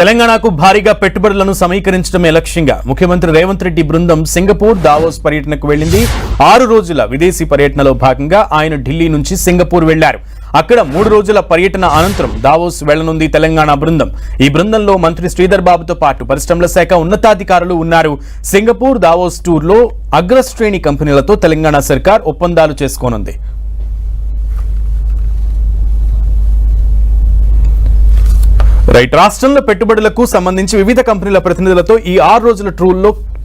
తెలంగాణకు భారీగా పెట్టుబడులను సమీకరించడమే లక్ష్యంగా ముఖ్యమంత్రి రేవంత్ రెడ్డి బృందం సింగపూర్ దావోస్ పర్యటనకు వెళ్లింది. 6 రోజుల విదేశీ పర్యటనలో భాగంగా ఆయన ఢిల్లీ నుంచి సింగపూర్ వెళ్లారు. అక్కడ 3 రోజుల పర్యటన అనంతరం దావోస్ వెళ్లనుంది తెలంగాణ బృందం. ఈ బృందంలో మంత్రి శ్రీధర్ బాబుతో పాటు పరిశ్రమల శాఖ ఉన్నతాధికారులు ఉన్నారు. సింగపూర్ దావోస్ టూర్లో అగ్రశ్రేణి కంపెనీలతో తెలంగాణ సర్కార్ ఒప్పందాలు చేసుకోనుంది. రాష్ట్రంలో పెట్టుబడులకు సంబంధించి వివిధ కంపెనీల ప్రతినిధులతో ఈ 6 రోజుల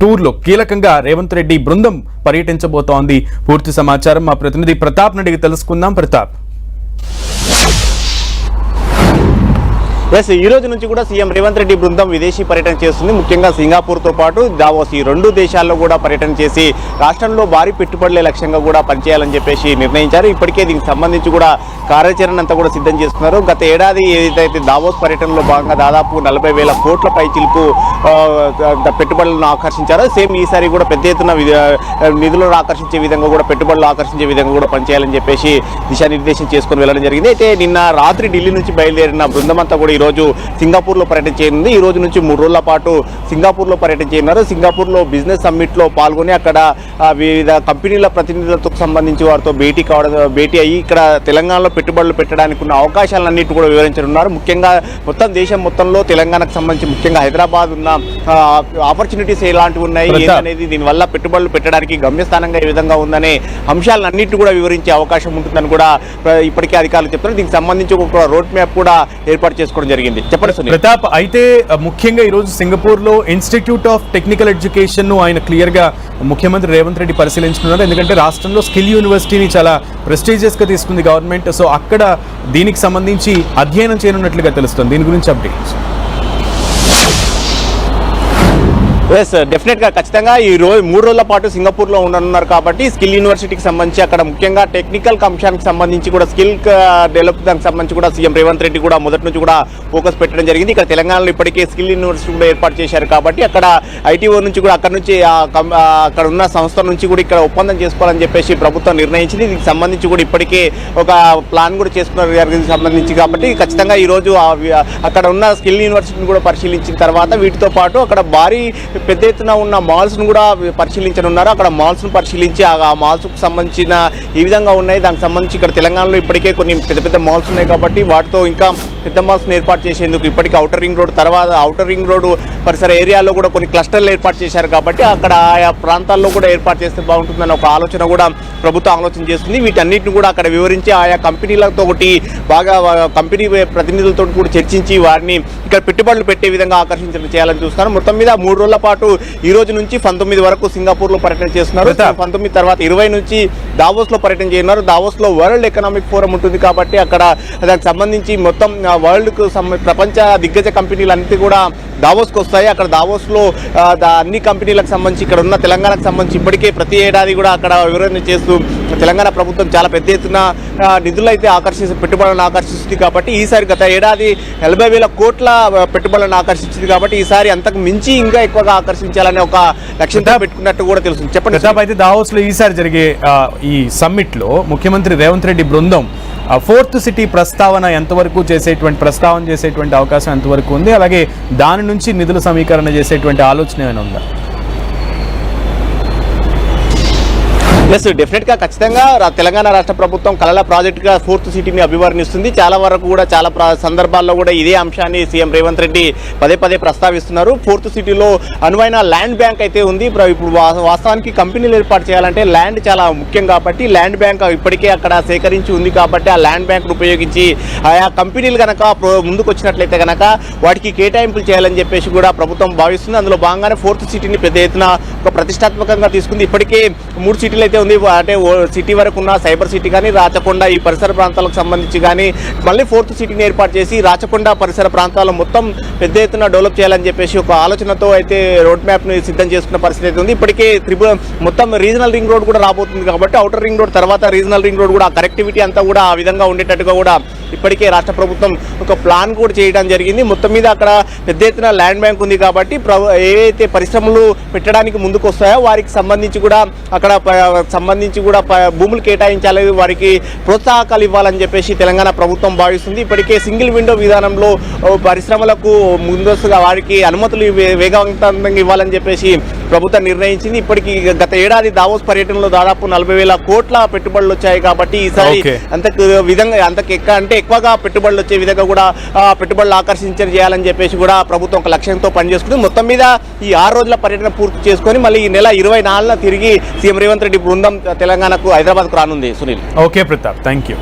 టూర్లో కీలకంగా రేవంత్ రెడ్డి బృందం పర్యటించబోతోంది. పూర్తి సమాచారం మా ప్రతినిధి ప్రతాప్ అడిగి తెలుసుకుందాం. ప్రతాప్, ఈ రోజు నుంచి కూడా సీఎం రేవంత్ రెడ్డి బృందం విదేశీ పర్యటన చేస్తుంది. ముఖ్యంగా సింగపూర్తో పాటు దావోస్ ఈ 2 దేశాల్లో కూడా పర్యటన చేసి రాష్ట్రంలో భారీ పెట్టుబడులే లక్ష్యంగా కూడా పనిచేయాలని చెప్పేసి నిర్ణయించారు. ఇప్పటికే దీనికి సంబంధించి కూడా కార్యాచరణ అంతా కూడా సిద్ధం చేస్తున్నారు. గత ఏడాది ఏదైతే దావోస్ పర్యటనలో భాగంగా దాదాపు 40,000 కోట్ల పైచిలకు పెట్టుబడులను ఆకర్షించారో సేమ్ ఈసారి కూడా పెద్ద ఎత్తున నిధులను ఆకర్షించే విధంగా కూడా పెట్టుబడులు ఆకర్షించే విధంగా కూడా పనిచేయాలని చెప్పేసి దిశానిర్దేశం చేసుకుని వెళ్ళడం జరిగింది. అయితే నిన్న రాత్రి ఢిల్లీ నుంచి బయలుదేరిన బృందం అంతా కూడా ఈరోజు సింగపూర్లో పర్యటన చేయనుంది. ఈ రోజు నుంచి 3 రోజుల పాటు సింగపూర్లో పర్యటన చేయనున్నారు. సింగపూర్లో బిజినెస్ సమ్మిట్లో పాల్గొని అక్కడ వివిధ కంపెనీల ప్రతినిధులతో సంబంధించి వారితో భేటీ అయ్యి ఇక్కడ తెలంగాణలో పెట్టుబడులు పెట్టడానికి ఉన్న అవకాశాలన్నిటి కూడా వివరించనున్నారు. ముఖ్యంగా మొత్తం దేశం మొత్తంలో తెలంగాణకు సంబంధించి ముఖ్యంగా హైదరాబాద్ ఉన్న ఆపర్చునిటీస్ ఎలాంటివి ఉన్నాయి అనేది, దీనివల్ల పెట్టుబడులు పెట్టడానికి గమ్యస్థానంగా ఏ విధంగా ఉందనే అంశాలన్నింటినీ కూడా వివరించే అవకాశం ఉంటుందని కూడా ఇప్పటికే అధికారులు చెప్తున్నారు. దీనికి సంబంధించి ఒక రోడ్ మ్యాప్ కూడా ఏర్పాటు చేసుకోవడం జరిగింది. చెప్పండి ప్రతాప్. అయితే ముఖ్యంగా ఈ రోజు సింగపూర్ లో ఇన్స్టిట్యూట్ ఆఫ్ టెక్నికల్ ఎడ్యుకేషన్ ను ఆయన క్లియర్ గా ముఖ్యమంత్రి రేవంత్ రెడ్డి పరిశీలించుకున్నారు. ఎందుకంటే రాష్ట్రంలో స్కిల్ యూనివర్సిటీని చాలా ప్రెస్టీజియస్ గా తీసుకుంది గవర్నమెంట్. సో అక్కడ దీనికి సంబంధించి అధ్యయనం చేయనున్నట్లుగా తెలుస్తుంది. దీని గురించి అప్డేట్స్. డెఫినెట్ గా ఖచ్చితంగా ఈ 3 రోజుల పాటు సింగపూర్ లో ఉండనున్నారు కాబట్టి స్కిల్ యూనివర్సిటీకి సంబంధించి అక్కడ ముఖ్యంగా టెక్నికల్ అంశానికి సంబంధించి కూడా స్కిల్ డెవలప్ దానికి సంబంధించి కూడా సీఎం రేవంత్ రెడ్డి కూడా మొదటి నుంచి కూడా ఫోకస్ పెట్టడం జరిగింది. ఇక్కడ తెలంగాణలో ఇప్పటికే స్కిల్ యూనివర్సిటీ కూడా ఏర్పాటు చేశారు కాబట్టి అక్కడ ఐటీఓ నుంచి కూడా అక్కడ నుంచి అక్కడ ఉన్న సంస్థ నుంచి కూడా ఇక్కడ ఒప్పందం చేసుకోవాలని చెప్పేసి ప్రభుత్వం నిర్ణయించింది. దీనికి సంబంధించి కూడా ఇప్పటికే ఒక ప్లాన్ కూడా చేసుకున్నారు సంబంధించి కాబట్టి ఖచ్చితంగా ఈ రోజు అక్కడ ఉన్న స్కిల్ యూనివర్సిటీని కూడా పరిశీలించిన తర్వాత వీటితో పాటు అక్కడ భారీ పెద్ద ఎత్తున ఉన్న మాల్స్ను కూడా పరిశీలించనున్నారు. అక్కడ మాల్స్ను పరిశీలించి ఆ మాల్స్కు సంబంధించిన ఈ విధంగా ఉన్నాయి. దానికి సంబంధించి ఇక్కడ తెలంగాణలో ఇప్పటికే కొన్ని పెద్ద మాల్స్ ఉన్నాయి కాబట్టి వాటితో ఇంకా పెద్ద మాల్స్ను ఏర్పాటు చేసేందుకు ఇప్పటికే ఔటర్ రింగ్ రోడ్ తర్వాత ఔటర్ రింగ్ రోడ్ పరిసర ఏరియాలో కూడా కొన్ని క్లస్టర్లు ఏర్పాటు చేశారు కాబట్టి అక్కడ ఆయా ప్రాంతాల్లో కూడా ఏర్పాటు చేస్తే బాగుంటుందని ఒక ఆలోచన కూడా ప్రభుత్వం ఆలోచన చేస్తుంది. వీటన్నిటిని కూడా అక్కడ వివరించి ఆయా కంపెనీలతో ఒకటి బాగా కంపెనీ ప్రతినిధులతో కూడా చర్చించి వారిని ఇక్కడ పెట్టుబడులు పెట్టే విధంగా ఆకర్షించడం చేయాలని చూస్తున్నారు. మొత్తం మీద 3 రోజుల పాటు ఈ రోజు నుంచి 19 వరకు సింగపూర్ లో పర్యటన చేస్తున్నారు. 19 తర్వాత 20 నుంచి దావోస్ లో పర్యటన చేయనున్నారు. దావోస్ లో వరల్డ్ ఎకనామిక్ ఫోరం ఉంటుంది కాబట్టి అక్కడ దానికి సంబంధించి మొత్తం వరల్డ్ కు ప్రపంచ దిగ్గజ కంపెనీలు అన్నిటి కూడా దావోస్కి వస్తాయి. అక్కడ దావోస్లో అన్ని కంపెనీలకు సంబంధించి ఇక్కడ ఉన్న తెలంగాణకు సంబంధించి ఇప్పటికే ప్రతి ఏడాది కూడా అక్కడ వివరణ చేస్తూ తెలంగాణ ప్రభుత్వం చాలా పెద్ద ఎత్తున నిధులు అయితే పెట్టుబడులను ఆకర్షిస్తుంది కాబట్టి ఈసారి గత ఏడాది 40,000 కోట్ల పెట్టుబడులను ఆకర్షించింది కాబట్టి ఈసారి అంతకు మించి ఇంకా ఎక్కువగా ఆకర్షించాలనే ఒక లక్ష్యంతో పెట్టుకున్నట్టు కూడా తెలుస్తుంది. చెప్పండి. అయితే దావోస్ లో ఈసారి జరిగే ఈ సమ్మిట్ లో ముఖ్యమంత్రి రేవంత్ రెడ్డి బృందం 4th సిటీ ప్రస్తావన చేసేటువంటి అవకాశం ఎంతవరకు ఉంది? అలాగే దాని నుంచి నిధుల సమీకరణ చేసేటువంటి ఆలోచన ఏమైనా ఉందా? డెఫినెట్ గా ఖచ్చితంగా తెలంగాణ రాష్ట్ర ప్రభుత్వం కళల ప్రాజెక్ట్ గా 4th సిటీని అభివర్ణిస్తుంది. చాలా వరకు కూడా చాలా సందర్భాల్లో కూడా ఇదే అంశాన్ని సీఎం రేవంత్ రెడ్డి పదే ప్రస్తావిస్తున్నారు. 4th సిటీలో అనువైన ల్యాండ్ బ్యాంక్ అయితే ఉంది. ఇప్పుడు వాస్తవానికి కంపెనీలు ఏర్పాటు చేయాలంటే ల్యాండ్ చాలా ముఖ్యం కాబట్టి ల్యాండ్ బ్యాంక్ ఇప్పటికే అక్కడ సేకరించి ఉంది కాబట్టి ఆ ల్యాండ్ బ్యాంక్ ఉపయోగించి ఆయా కంపెనీలు కనుక ముందుకు వచ్చినట్లయితే కనుక వాటికి కేటాయింపులు చేయాలని చెప్పేసి కూడా ప్రభుత్వం భావిస్తుంది. అందులో భాగంగానే 4th సిటీని పెద్ద ఎత్తున ఒక ప్రతిష్టాత్మకంగా తీసుకుంది. ఇప్పటికే 3 సిటీలు అయితే ఉంది. అంటే సిటీ వరకు ఉన్న సైబర్ సిటీ కానీ రాచకొండ ఈ పరిసర ప్రాంతాలకు సంబంధించి కానీ మళ్ళీ 4th సిటీని ఏర్పాటు చేసి రాచకొండ పరిసర ప్రాంతాల్లో మొత్తం పెద్ద ఎత్తున డెవలప్ చేయాలని చెప్పేసి ఒక ఆలోచనతో అయితే రోడ్ మ్యాప్ ని సిద్ధం చేసుకున్న పరిస్థితి అయితే ఉంది. ఇప్పటికే మొత్తం రీజనల్ రింగ్ రోడ్ కూడా రాబోతుంది కాబట్టి ఔటర్ రింగ్ రోడ్ తర్వాత రీజనల్ రింగ్ రోడ్ కూడా కనెక్టివిటీ అంతా కూడా ఆ విధంగా ఉండేటట్టుగా కూడా ఇప్పటికే రాష్ట్ర ప్రభుత్వం ఒక ప్లాన్ కూడా చేయడం జరిగింది. మొత్తం మీద అక్కడ పెద్ద ఎత్తున ల్యాండ్ బ్యాంక్ ఉంది కాబట్టి ఏవైతే పరిశ్రమలు పెట్టడానికి ముందుకు వస్తాయో వారికి సంబంధించి కూడా అక్కడ పరిశ్రమలకు సంబంధించి కూడా భూములు కేటాయించాలి, వారికి ప్రోత్సాహకాలు ఇవ్వాలని చెప్పేసి తెలంగాణ ప్రభుత్వం భావిస్తుంది. ఇప్పటికే సింగిల్ విండో విధానంలో పరిశ్రమలకు ముందస్తుగా వారికి అనుమతులు వేగవంతంగా ఇవ్వాలని చెప్పేసి ప్రభుత్వం నిర్ణయించింది. ఇప్పటికీ గత ఏడాది దావోస్ పర్యటనలో దాదాపు 40,000 కోట్ల పెట్టుబడులు వచ్చాయి కాబట్టి ఈసారి ఎక్కువగా పెట్టుబడులు వచ్చే విధంగా కూడా పెట్టుబడులు ఆకర్షించే చేయాలని చెప్పేసి కూడా ప్రభుత్వం ఒక లక్ష్యంతో పనిచేసుకుంది. మొత్తం మీద ఈ 6 రోజుల పర్యటన పూర్తి చేసుకొని మళ్ళీ ఈ నెల 24న తిరిగి సీఎం రేవంత్ రెడ్డి బృందం తెలంగాణకు హైదరాబాద్కు రానుంది. Sunil. Okay Pratap, thank you.